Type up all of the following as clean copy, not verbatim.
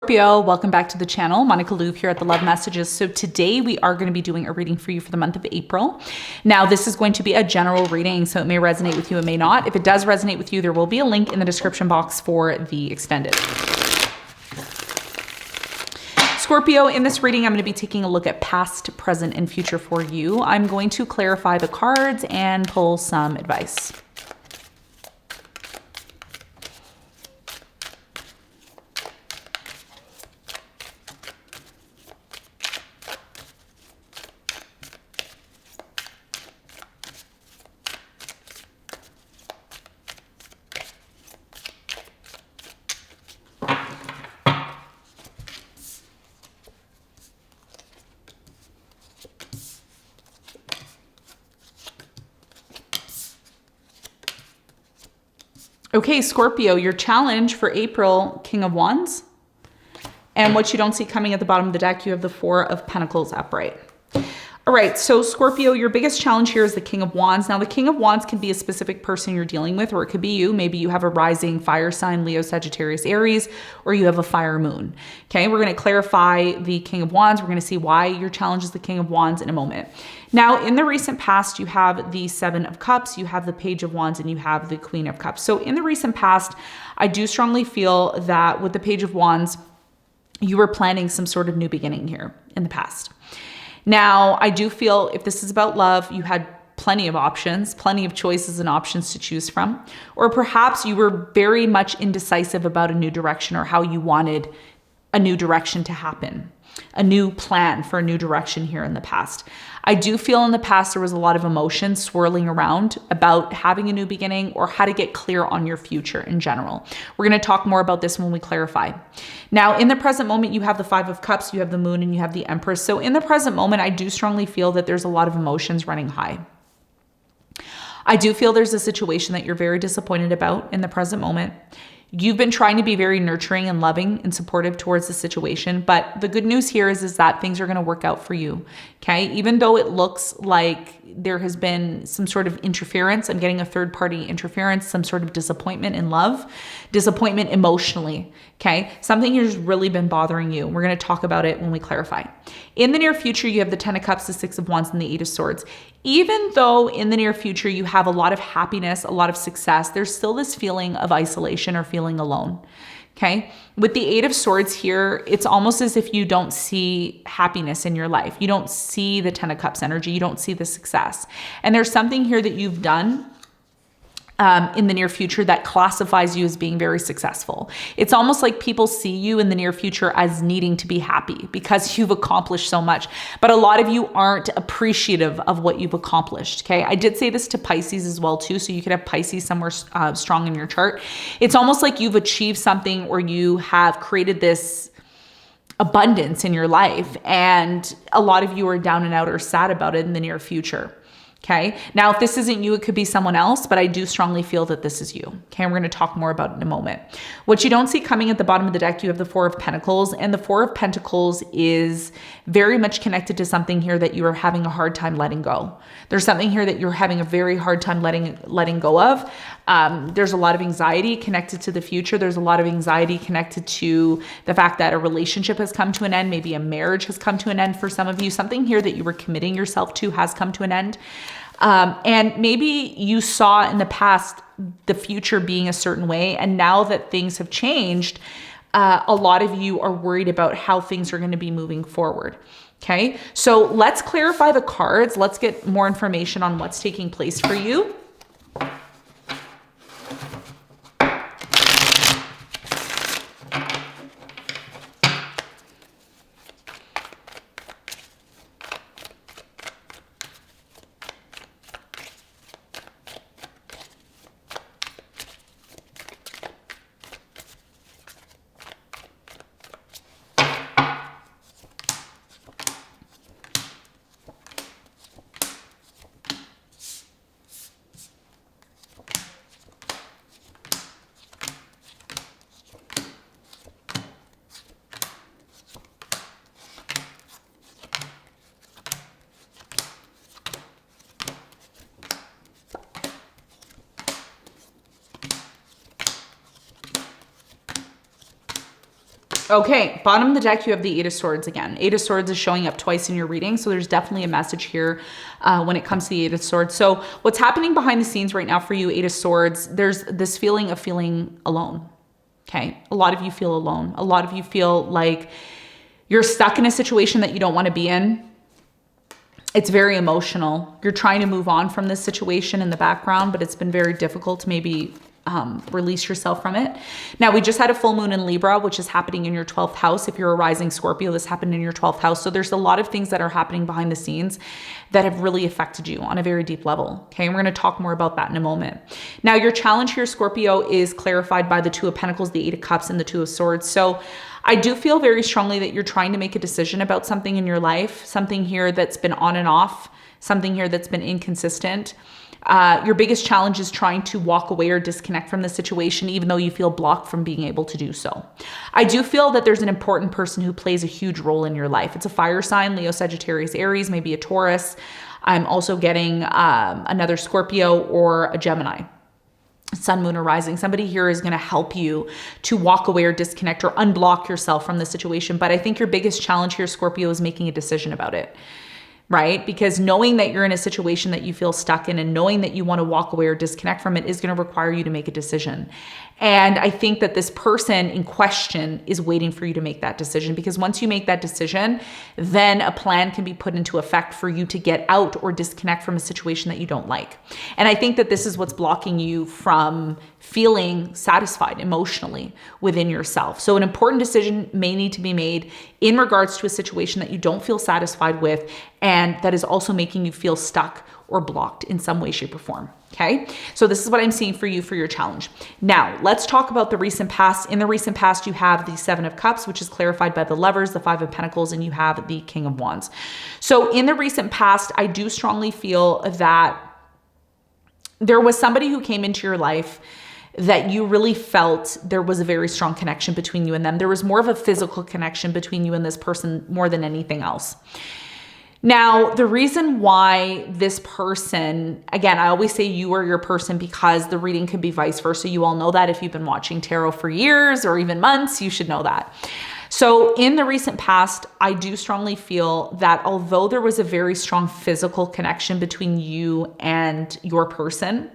Scorpio, welcome back to the channel. Monica Louv here at the Love Messages. So today we are going to be doing a reading for you for the month of April. Now this is going to be a general reading, so it may resonate with you, it may not. If it does resonate with you, there will be a link in the description box for the extended. Scorpio, in this reading, I'm going to be taking a look at past, present, and future for you. I'm going to clarify the cards and pull some advice. Okay, Scorpio, your challenge for April, King of Wands. And what you don't see coming at the bottom of the deck, you have the Four of Pentacles upright. All right, so Scorpio, your biggest challenge here is the King of Wands. Now, the King of Wands can be a specific person you're dealing with, or it could be you. Maybe you have a rising fire sign, Leo, Sagittarius, Aries, or you have a fire moon. Okay, we're going to clarify the King of Wands. We're going to see why your challenge is the King of Wands in a moment. Now, in the recent past, you have the Seven of Cups, you have the Page of Wands, and you have the Queen of Cups. So in the recent past, I do strongly feel that with the Page of Wands, you were planning some sort of new beginning here in the past. Now, I do feel if this is about love, you had plenty of options, plenty of choices and options to choose from. Or perhaps you were very much indecisive about a new direction or how you wanted a new direction to happen, a new plan for a new direction here in the past. I do feel in the past there was a lot of emotion swirling around about having a new beginning or how to get clear on your future in general. We're going to talk more about this when we clarify. Now, in the present moment, you have the Five of Cups, you have the Moon, and you have the Empress. So in the present moment, I do strongly feel that there's a lot of emotions running high. I do feel there's a situation that you're very disappointed about in the present moment. You've been trying to be very nurturing and loving and supportive towards the situation, but the good news here is that things are going to work out for you, okay? Even though it looks like there has been some sort of interference, I'm getting a third-party interference, some sort of disappointment in love, disappointment emotionally, okay? Something has really been bothering you. We're going to talk about it when we clarify. In the near future, you have the Ten of Cups, the Six of Wands, and the Eight of Swords. Even though in the near future you have a lot of happiness, a lot of success, there's still this feeling of isolation or feeling alone, okay? With the Eight of Swords here, it's almost as if you don't see happiness in your life. You don't see the Ten of Cups energy. You don't see the success. And there's something here that you've done in the near future that classifies you as being very successful. It's almost like people see you in the near future as needing to be happy because you've accomplished so much. But a lot of you aren't appreciative of what you've accomplished, okay? I did say this to Pisces as well too, so you could have Pisces somewhere strong in your chart. It's almost like you've achieved something or you have created this abundance in your life, and a lot of you are down and out or sad about it in the near future. Okay. Now, if this isn't you, it could be someone else, but I do strongly feel that this is you. Okay. And we're going to talk more about it in a moment. What you don't see coming at the bottom of the deck, you have the Four of Pentacles, and the Four of Pentacles is very much connected to something here that you are having a hard time letting go. There's something here that you're having a very hard time letting go of. There's a lot of anxiety connected to the future. There's a lot of anxiety connected to the fact that a relationship has come to an end. Maybe a marriage has come to an end for some of you. Something here that you were committing yourself to has come to an end. And maybe you saw in the past the future being a certain way, and now that things have changed, a lot of you are worried about how things are going to be moving forward. Okay, so let's clarify the cards. Let's get more information on what's taking place for you. Okay, bottom of the deck, you have the Eight of Swords again. Eight of Swords is showing up twice in your reading, so there's definitely a message here when it comes to the Eight of Swords. So what's happening behind the scenes right now for you, Eight of Swords, there's this feeling of feeling alone, okay? A lot of you feel alone. A lot of you feel like you're stuck in a situation that you don't want to be in. It's very emotional. You're trying to move on from this situation in the background, but it's been very difficult to maybe release yourself from it. Now, we just had a full moon in Libra, which is happening in your 12th house. If you're a rising Scorpio, this happened in your 12th house. So there's a lot of things that are happening behind the scenes that have really affected you on a very deep level. Okay. And we're going to talk more about that in a moment. Now, your challenge here, Scorpio, is clarified by the Two of Pentacles, the Eight of Cups, and the Two of Swords. So I do feel very strongly that you're trying to make a decision about something in your life, something here that's been on and off, something here that's been inconsistent. Your biggest challenge is trying to walk away or disconnect from the situation, even though you feel blocked from being able to do so. I do feel that there's an important person who plays a huge role in your life. It's a fire sign, Leo, Sagittarius, Aries, maybe a Taurus. I'm also getting another Scorpio or a Gemini. Sun, moon, or rising. Somebody here is going to help you to walk away or disconnect or unblock yourself from the situation. But I think your biggest challenge here, Scorpio, is making a decision about it. Right? Because knowing that you're in a situation that you feel stuck in and knowing that you want to walk away or disconnect from it is going to require you to make a decision. And I think that this person in question is waiting for you to make that decision, because once you make that decision, then a plan can be put into effect for you to get out or disconnect from a situation that you don't like. And I think that this is what's blocking you from feeling satisfied emotionally within yourself. So an important decision may need to be made in regards to a situation that you don't feel satisfied with, and that is also making you feel stuck or blocked in some way, shape, or form. Okay. So this is what I'm seeing for you for your challenge. Now let's talk about the recent past. In the recent past, you have the Seven of Cups, which is clarified by the Lovers, the Five of Pentacles, and you have the King of Wands. So in the recent past, I do strongly feel that there was somebody who came into your life that you really felt there was a very strong connection between you and them. There was more of a physical connection between you and this person more than anything else. Now, the reason why this person, again, I always say you are your person because the reading could be vice versa. You all know that if you've been watching tarot for years or even months, you should know that. So in the recent past, I do strongly feel that although there was a very strong physical connection between you and your person,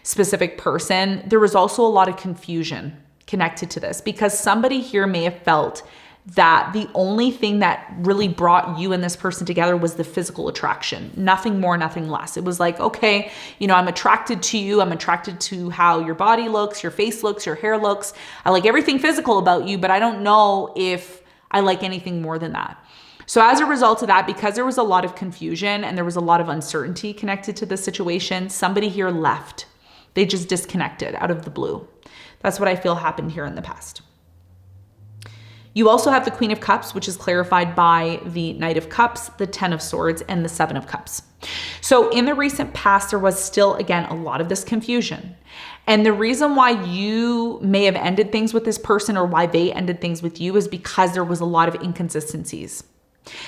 specific person, there was also a lot of confusion connected to this, because somebody here may have felt that the only thing that really brought you and this person together was the physical attraction. Nothing more, nothing less. It was like, okay, you know, I'm attracted to you. I'm attracted to how your body looks, your face looks, your hair looks. I like everything physical about you, but I don't know if I like anything more than that. So as a result of that, because there was a lot of confusion and there was a lot of uncertainty connected to the situation, somebody here left. They just disconnected out of the blue. That's what I feel happened here in the past. You also have the Queen of Cups, which is clarified by the Knight of Cups, the Ten of Swords, and the Seven of Cups. So in the recent past, there was still, again, a lot of this confusion. And the reason why you may have ended things with this person or why they ended things with you is because there was a lot of inconsistencies.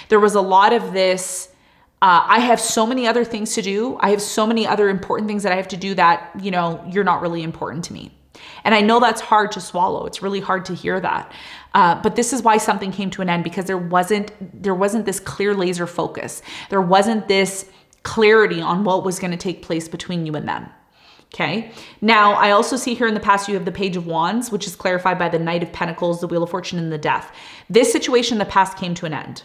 There was a lot of this, I have so many other things to do. I have so many other important things that I have to do that, you know, you're not really important to me. And I know that's hard to swallow. It's really hard to hear that. But this is why something came to an end, because there wasn't this clear laser focus. There wasn't this clarity on what was going to take place between you and them. Okay. Now, I also see here in the past, you have the Page of Wands, which is clarified by the Knight of Pentacles, the Wheel of Fortune, and the Death. This situation in the past came to an end.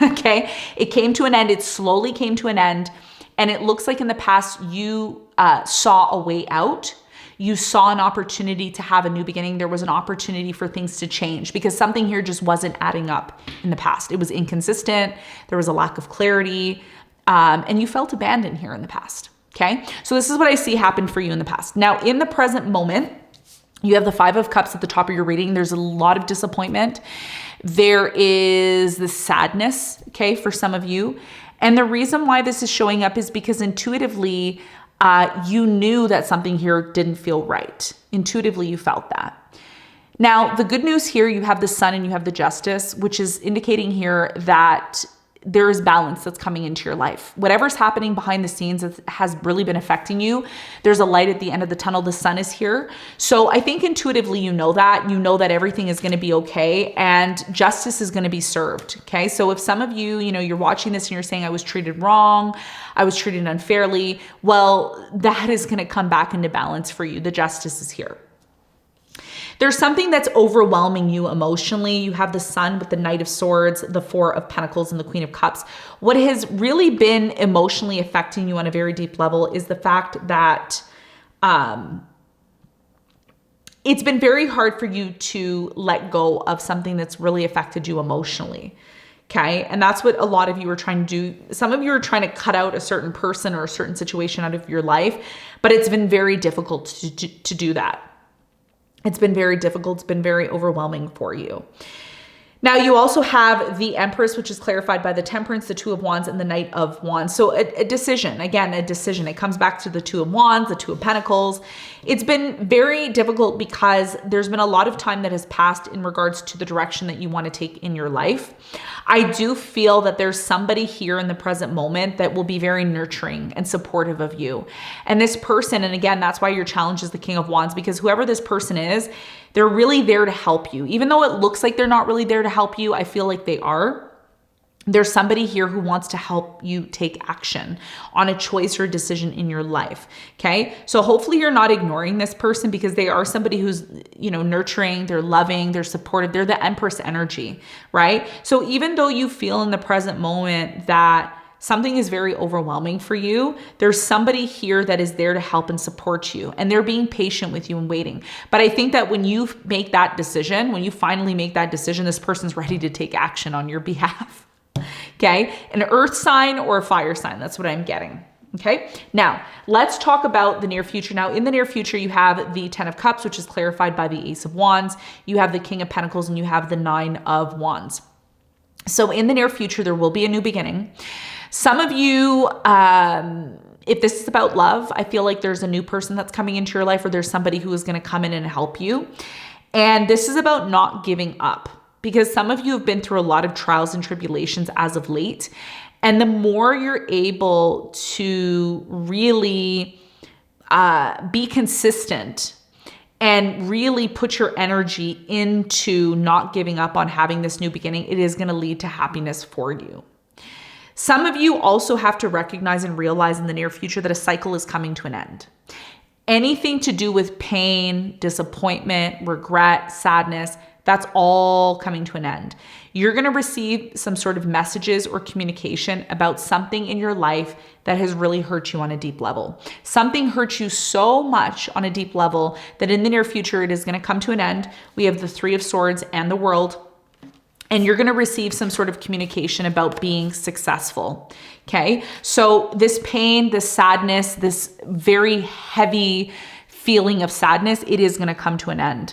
Okay. It came to an end. It slowly came to an end. And it looks like in the past you saw a way out. You saw an opportunity to have a new beginning. There was an opportunity for things to change because something here just wasn't adding up in the past. It was inconsistent. There was a lack of clarity, and you felt abandoned here in the past. Okay. So this is what I see happened for you in the past. Now, in the present moment, you have the Five of Cups at the top of your reading. There's a lot of disappointment. There is the sadness, okay, for some of you. And the reason why this is showing up is because intuitively, you knew that something here didn't feel right. Intuitively, you felt that. Now, the good news here, you have the Sun and you have the Justice, which is indicating here that there is balance that's coming into your life. Whatever's happening behind the scenes has really been affecting you. There's a light at the end of the tunnel. The sun is here. So I think intuitively you know that everything is going to be okay and justice is going to be served. Okay. So if some of you, you're watching this and you're saying I was treated wrong, I was treated unfairly, well, that is going to come back into balance for you. The justice is here. There's something that's overwhelming you emotionally. You have the Sun with the Knight of Swords, the Four of Pentacles, and the Queen of Cups. What has really been emotionally affecting you on a very deep level is the fact that it's been very hard for you to let go of something that's really affected you emotionally. Okay. And that's what a lot of you are trying to do. Some of you are trying to cut out a certain person or a certain situation out of your life, but it's been very difficult to do that. It's been very difficult. It's been very overwhelming for you. Now, you also have the Empress, which is clarified by the Temperance, the Two of Wands, and the Knight of Wands. So a decision, again, a decision. It comes back to the Two of Wands, the Two of Pentacles. It's been very difficult because there's been a lot of time that has passed in regards to the direction that you want to take in your life. I do feel that there's somebody here in the present moment that will be very nurturing and supportive of you. And this person, and again, that's why your challenge is the King of Wands, because whoever this person is, they're really there to help you. Even though it looks like they're not really there to help you, I feel like they are. There's somebody here who wants to help you take action on a choice or a decision in your life. Okay. So hopefully you're not ignoring this person, because they are somebody who's, nurturing, they're loving, they're supportive, they're the Empress energy, right? So even though you feel in the present moment that something is very overwhelming for you, there's somebody here that is there to help and support you. And they're being patient with you and waiting. But I think that when you make that decision, when you finally make that decision, this person's ready to take action on your behalf. Okay. An earth sign or a fire sign. That's what I'm getting. Okay. Now let's talk about the near future. Now in the near future, you have the 10 of Cups, which is clarified by the Ace of Wands. You have the King of Pentacles and you have the 9 of Wands. So in the near future, there will be a new beginning. Some of you, if this is about love, I feel like there's a new person that's coming into your life, or there's somebody who is going to come in and help you. And this is about not giving up, because some of you have been through a lot of trials and tribulations as of late. And the more you're able to really be consistent and really put your energy into not giving up on having this new beginning, it is going to lead to happiness for you. Some of you also have to recognize and realize in the near future that a cycle is coming to an end. Anything to do with pain, disappointment, regret, sadness, that's all coming to an end. You're going to receive some sort of messages or communication about something in your life that has really hurt you on a deep level. Something hurt you so much on a deep level that in the near future, it is going to come to an end. We have the Three of Swords and the World. And you're going to receive some sort of communication about being successful. Okay. So this pain, this sadness, this very heavy feeling of sadness, it is going to come to an end.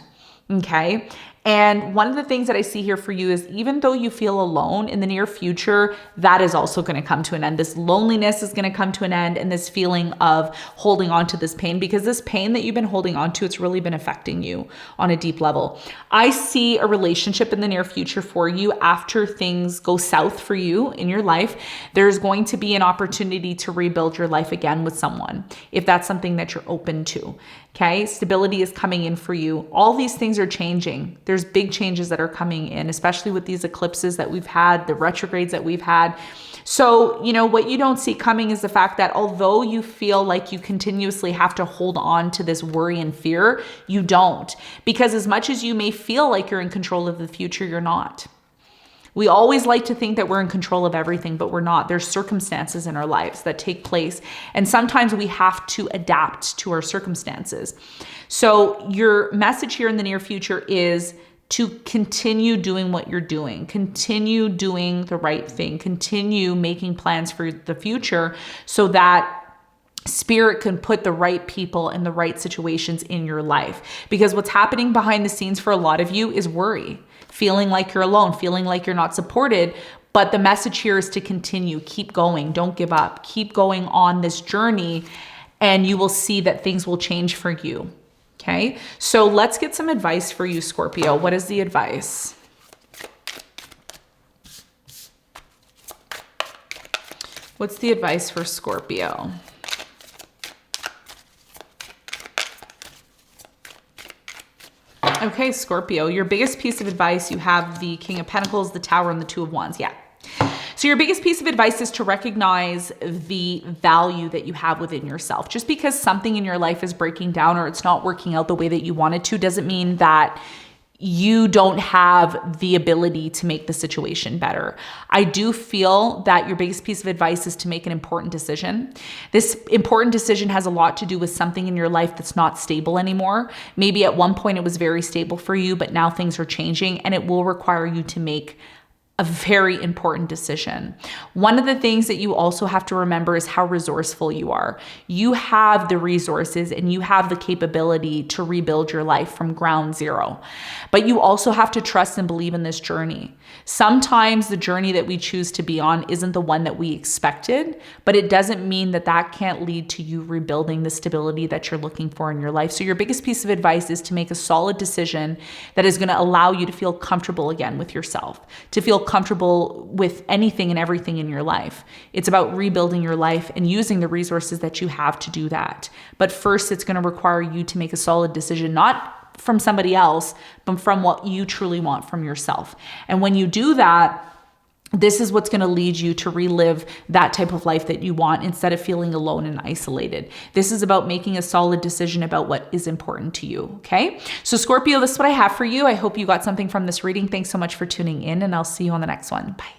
Okay. And one of the things that I see here for you is, even though you feel alone in the near future, that is also going to come to an end. This loneliness is going to come to an end, and this feeling of holding on to this pain, because this pain that you've been holding on to, it's really been affecting you on a deep level. I see a relationship in the near future for you. After things go south for you in your life, there's going to be an opportunity to rebuild your life again with someone, if that's something that you're open to. Okay. Stability is coming in for you. All these things are changing. There's big changes that are coming in, especially with these eclipses that we've had, the retrogrades that we've had. So, what you don't see coming is the fact that although you feel like you continuously have to hold on to this worry and fear, you don't. Because as much as you may feel like you're in control of the future, you're not. We always like to think that we're in control of everything, but we're not. There's circumstances in our lives that take place. And sometimes we have to adapt to our circumstances. So your message here in the near future is to continue doing what you're doing, continue doing the right thing, continue making plans for the future so that Spirit can put the right people in the right situations in your life. Because what's happening behind the scenes for a lot of you is worry, feeling like you're alone, feeling like you're not supported. But the message here is to continue, keep going, don't give up, keep going on this journey, and you will see that things will change for you. Okay, so let's get some advice for you, Scorpio. What is the advice? What's the advice for Scorpio? Okay, Scorpio, your biggest piece of advice, you have the King of Pentacles, the Tower, and the Two of Wands. Yeah. So your biggest piece of advice is to recognize the value that you have within yourself. Just because something in your life is breaking down or it's not working out the way that you want it to doesn't mean that you don't have the ability to make the situation better. I do feel that your biggest piece of advice is to make an important decision. This important decision has a lot to do with something in your life that's not stable anymore. Maybe at one point it was very stable for you, but now things are changing and it will require you to make a very important decision. One of the things that you also have to remember is how resourceful you are. You have the resources and you have the capability to rebuild your life from ground zero. But you also have to trust and believe in this journey. Sometimes the journey that we choose to be on isn't the one that we expected, but it doesn't mean that that can't lead to you rebuilding the stability that you're looking for in your life. So your biggest piece of advice is to make a solid decision that is going to allow you to feel comfortable again with yourself, to feel comfortable with anything and everything in your life. It's about rebuilding your life and using the resources that you have to do that. But first, it's going to require you to make a solid decision, not from somebody else, but from what you truly want from yourself. And when you do that, this is what's going to lead you to relive that type of life that you want instead of feeling alone and isolated. This is about making a solid decision about what is important to you. Okay. So Scorpio, this is what I have for you. I hope you got something from this reading. Thanks so much for tuning in, and I'll see you on the next one. Bye.